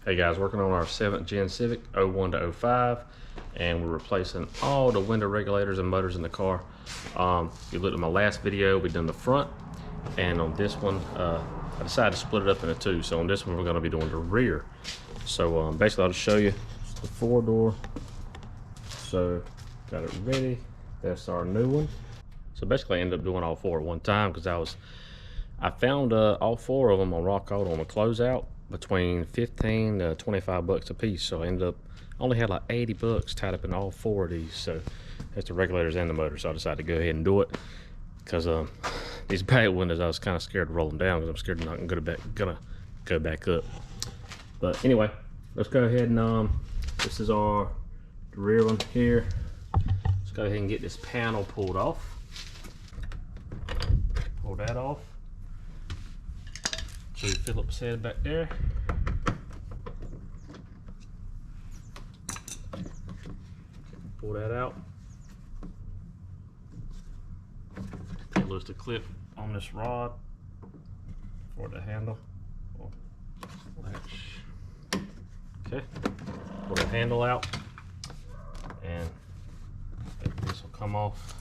Hey guys, working on our 7th gen Civic 01 to 05, and we're replacing all the window regulators and motors in the car. If you looked at my last video, we done the front, and on this one I decided to split it up into two. So on this one we're going to be doing the rear. So basically I'll just show you the 4-door. So got it ready. That's our new one. So basically I ended up doing all 4 at one time because I found all 4 of them on Rock Auto on a closeout between 15 to 25 bucks a piece. So I ended up only had like 80 bucks tied up in all 4 of these. So that's the regulators and the motor. So I decided to go ahead and do it because these back windows, I was kind of scared to roll them down because I'm scared they're not gonna go back up. But anyway, let's go ahead and this is the rear one here. Let's go ahead and get this panel pulled off. Pull that off. So Phillips head back there. Pull that out. Loose the clip on this rod for the handle. Latch. Okay. Pull the handle out, and this will come off.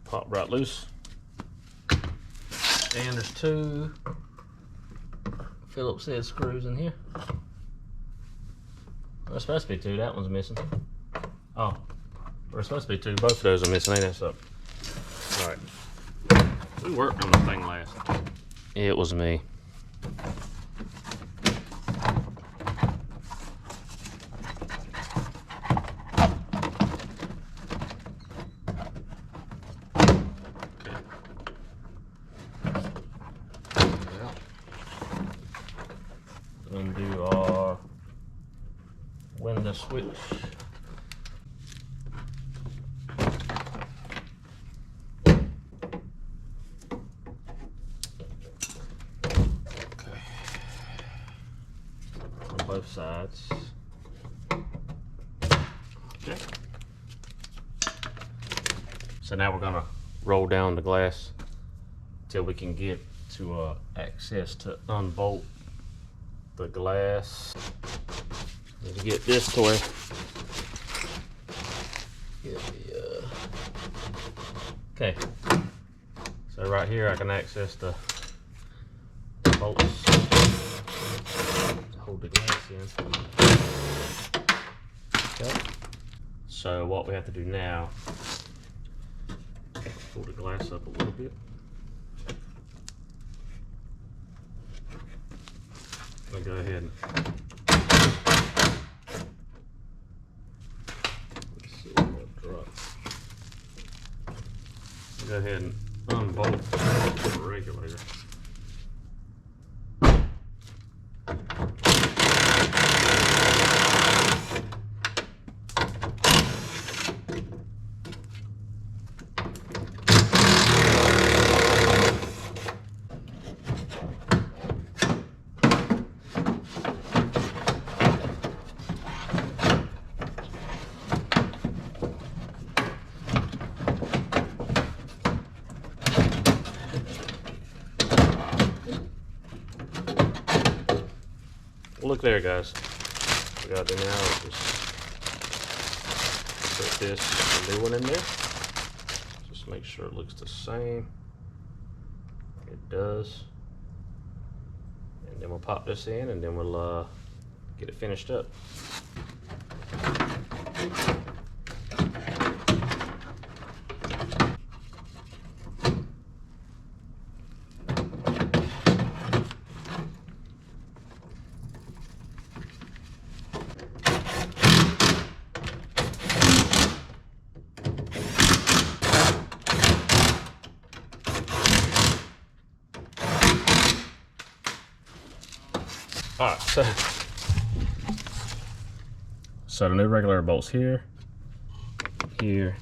Pop right loose. And there's 2 Phillips head screws in here. There's supposed to be 2. That one's missing. Oh, there's supposed to be 2. Both of those are missing. Ain't that something? All right. Who worked on the thing last? It was me. Undo our window switch. Okay. On both sides. Okay. So now we're gonna roll down the glass till we can get to access to unbolt the glass. Let's get this to where okay. So right here I can access the bolts to hold the glass in. Okay. So what we have to do now, pull the glass up a little bit. I'll go ahead and let's see what drops. Go ahead and unbolt the regulator. Look there, guys. What we gotta do now is just put this new one in there. Just make sure it looks the same. It does. And then we'll pop this in, and then we'll get it finished up. Alright, so the new regulator bolts here, here,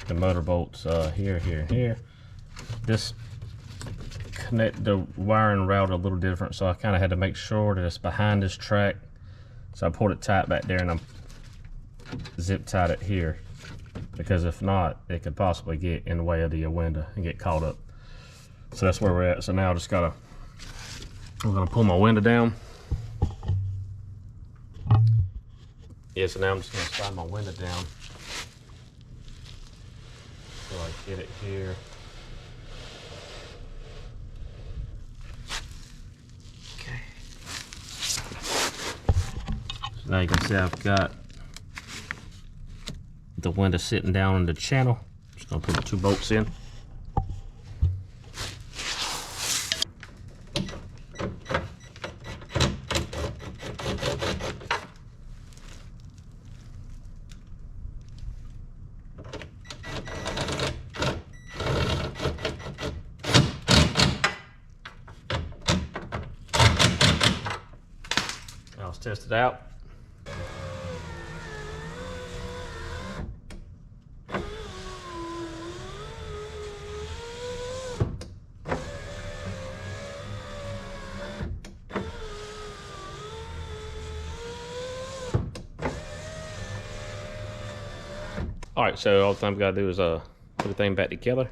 the motor bolts here, here, and here. This connect the wiring route a little different, so I kind of had to make sure that it's behind this track. So I pulled it tight back there, and I'm zip tied it here. because if not, it could possibly get in the way of the window and get caught up. So that's where we're at. So now I just gotta, I'm gonna pull my window down. Yeah, so now I'm just gonna slide my window down so I get it here. Okay. So now you can see I've got the window sitting down in the channel. Just gonna put the 2 bolts in. Now let's test it out. Alright, so all the time we gotta do is put the thing back together,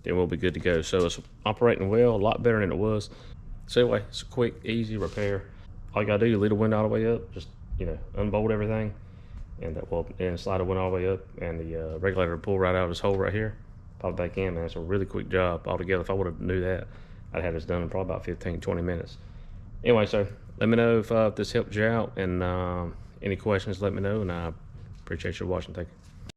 then we'll be good to go. So it's operating well, a lot better than it was. So anyway, it's a quick, easy repair. All you gotta do is leave the window all the way up, just, you know, unbolt everything, and slide the window all the way up, and the regulator will pull right out of this hole right here, pop it back in, man. It's a really quick job altogether. If I would have knew that, I'd have this done in probably about 15-20 minutes. Anyway, so let me know if this helped you out, and any questions, let me know, and I appreciate you watching. Thank you.